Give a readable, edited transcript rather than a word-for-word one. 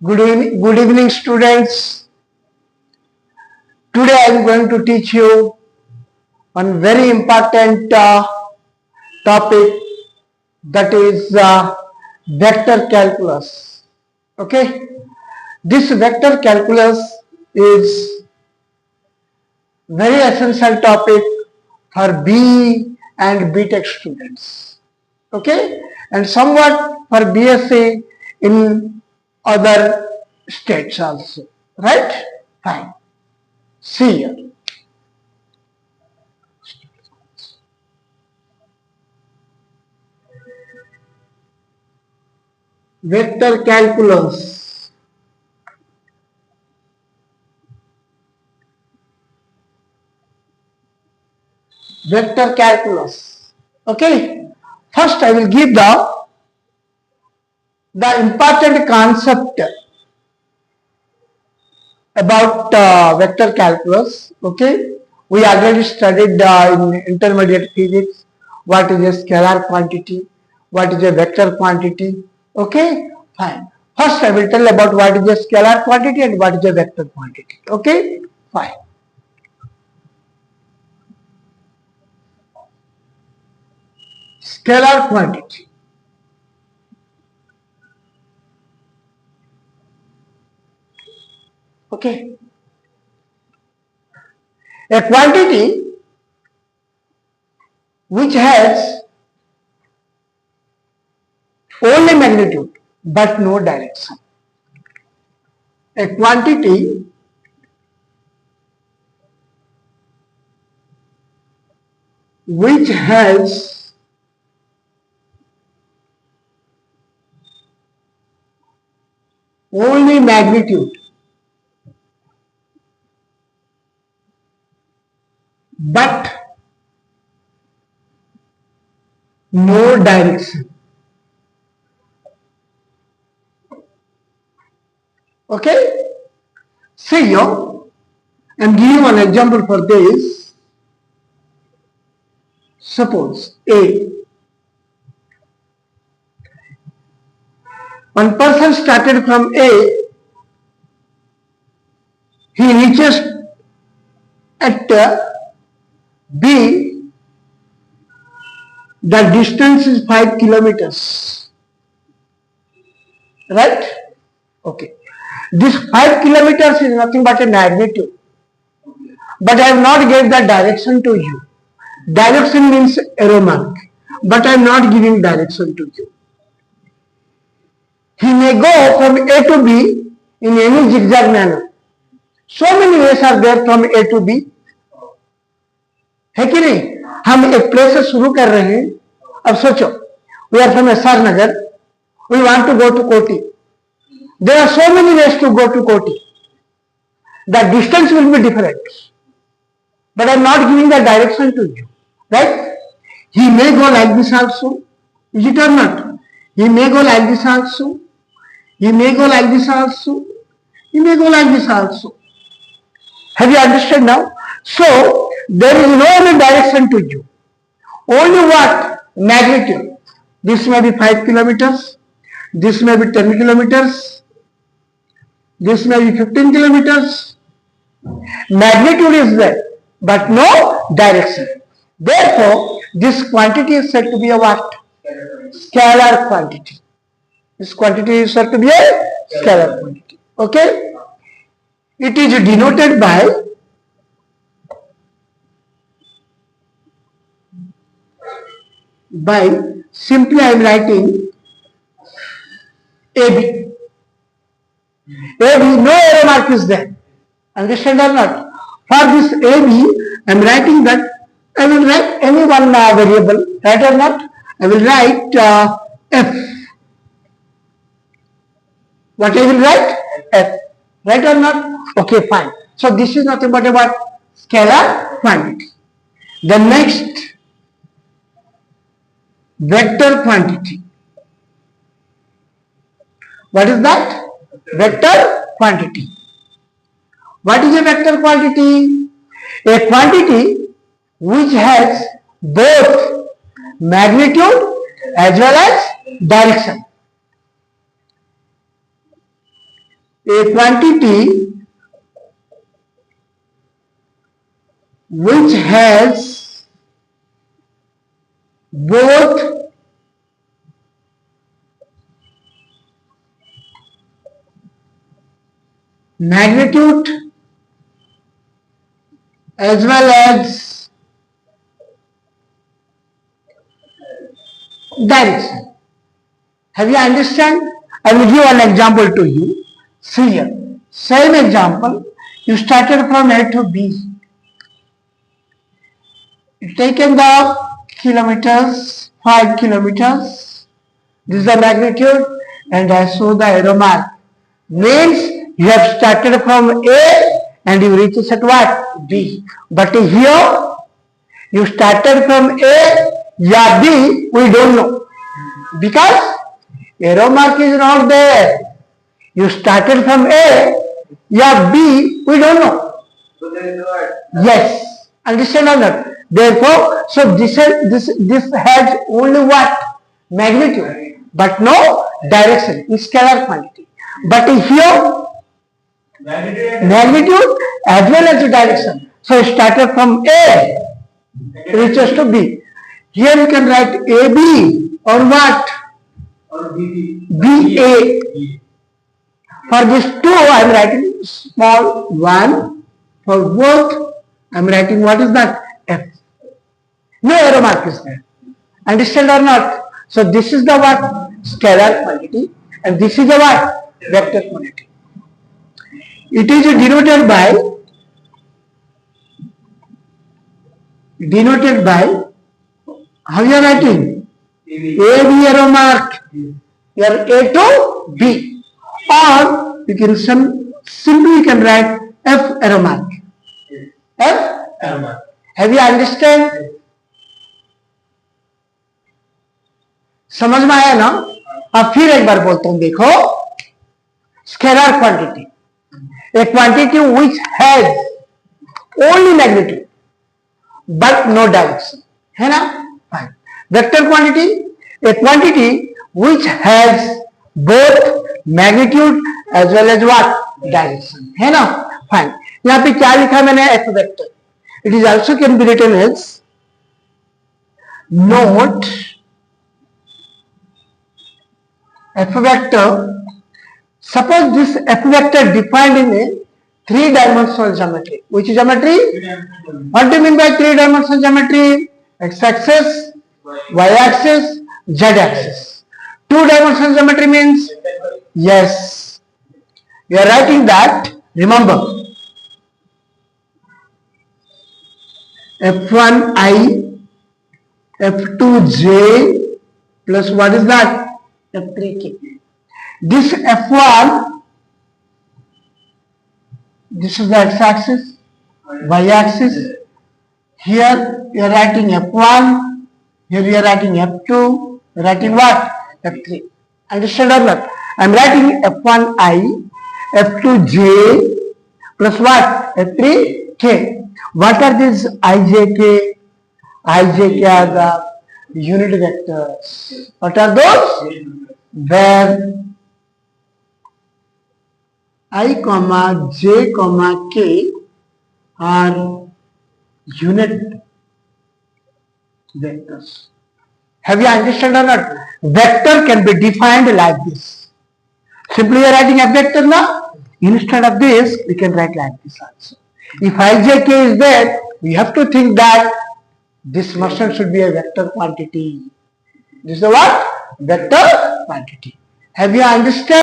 Good evening, students. Today I am going to teach you one very important topic, that is vector calculus. Okay, this vector calculus is very essential topic for B and BTech students. Okay, and somewhat for BSc in other states also. Right? Fine. See here. Vector calculus. Vector calculus. Okay. First, I will give the important concept about vector calculus. Okay. We already studied in intermediate physics what is a scalar quantity, what is a vector quantity. Okay. Fine. First, I will tell about what is a scalar quantity and what is a vector quantity. Okay. Fine. Scalar quantity. Okay. A quantity which has only magnitude but no direction. A quantity which has only magnitude but no direction. Okay? See here, I'm giving one example for this. Suppose A. One person started from A, he reaches at B, the distance is 5 kilometers. Right? Okay. This 5 kilometers is nothing but a magnitude. But I have not given the direction to you. Direction means arrow mark. But I am not giving direction to you. He may go from A to B in any zigzag manner. So many ways are there from A to B. है कि नहीं? हम एक place से शुरू कर रहे हैं. अब सोचो, we are from SR Nagar. We want to go to Koti. There are so many ways to go to Koti. The distance will be different. But I am not giving the direction to you. Right? He may go like this also. Is it or not? He may go like this also. He may go like this also. He may go like this also. Have you understood now? So, there is no other direction to you. Only what? Magnitude. This may be 5 kilometers. This may be 10 kilometers. This may be 15 kilometers. Magnitude is there, but no direction. Therefore, this quantity is said to be a what? Scalar quantity. This quantity is said to be a scalar quantity. Okay? It is denoted by simply I am writing AB. AB, no arrow mark is there. Understand or not? For this AB, I am writing that I will write any one variable, right or not? I will write F. What I will write? F. Right or not? Okay, fine. So this is nothing but about scalar quantity. The next, vector quantity. What is that? Vector quantity. What is a vector quantity? A quantity which has both magnitude as well as direction. a quantity which has both magnitude as well as direction. Have you understand? I will give an example to you. See here. Same example. You started from A to B. You taken the kilometers, 5 kilometers. This is the magnitude, and I show the arrow mark. Means you have started from A and you reach at what? B. But here you started from A, yeah, B, we don't know. Because arrow mark is not there. You started from A, yeah, B, we don't know. So there is a word. Yes, understand or not? Therefore, so this has only what? Magnitude, but no direction, it's scalar quantity. But here, magnitude as well as the direction. So it started from A, reaches to B. Here you can write AB or what? Or BB. BA. For this two, I am writing small 1. For both, I am writing what is that? F. No arrow mark is there. Understand or not? So this is the what? Scalar quantity, and this is the what? Vector quantity. It is denoted by how you are writing? A B arrow mark. Your A to B, or you can simply can write F arrow mark. F arrow mark. Have you understand? समझ में आया ना? अब फिर एक बार बोलता हूं, देखो, scalar quantity, a quantity which has only magnitude but no direction, है ना? Fine. Vector quantity, a quantity which has both magnitude as well as what? Direction, है ना? Fine. यहाँ पे क्या लिखा मैंने? F vector. It is also can be written as note F vector. Suppose this F vector defined in a 3-dimensional geometry. Which geometry? What do you mean by 3-dimensional geometry? X-axis, Y-axis, Z-axis. 2-dimensional geometry means? Yes. You are writing that. Remember, F1i, F2j plus what is that? F3k. This F1, this is the x-axis, y-axis. Here you are writing F1, here you are writing F2, you are writing what? F3. Understand or not? I am writing F1i, F2j plus what? F3k. What are these ijk? ijk are the unit vectors. What are those? Where I, j, k are unit vectors. Have you understood or not? Vector can be defined like this. Simply you are writing a vector now. Instead of this, we can write like this also. If ijk is there, we have to think that this motion should be a vector quantity. This is the what? Vector quantity. Have you understood?